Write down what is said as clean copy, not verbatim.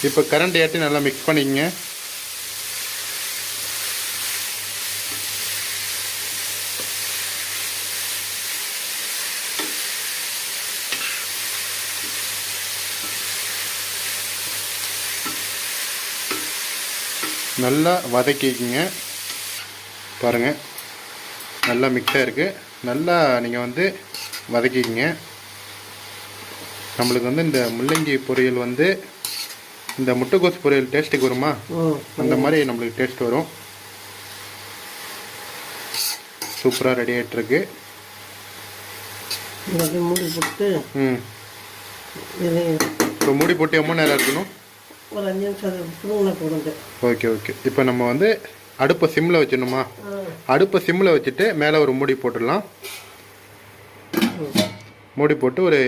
இப்போ கரண்ட் ஏற்றி நல்லா மிக்ஸ் பண்ணிக்கங்க. நல்லா வதக்கிக்கிங்க. பாருங்கள், நல்லா மிக்ஸாக இருக்குது. நல்லா நீங்கள் வந்து வதக்கிக்கிங்க. நம்மளுக்கு வந்து இந்த முள்ளங்கி பொரியல் வந்து இந்த முட்டைக்கோஸ் பொரியல் டேஸ்ட்டுக்கு வருமா, அந்த மாதிரி நம்மளுக்கு டேஸ்ட் வரும். சூப்பராக ரெடி ஆகிட்டுருக்கு. மூடி போட்டு இப்போ மூடி போட்டு எவ்வளோ நேரம் இருக்கணும்? ஒரு 5 நிமிஷம் போடுங்க. Okay okay. இப்போ நம்ம வந்து அடுப்பை சிம்மில் வச்சிடணுமா? அடுப்பை சிம்மில் வச்சுட்டு மேலே ஒரு மூடி போட்டுடலாம். மூடி போட்டு ஒரு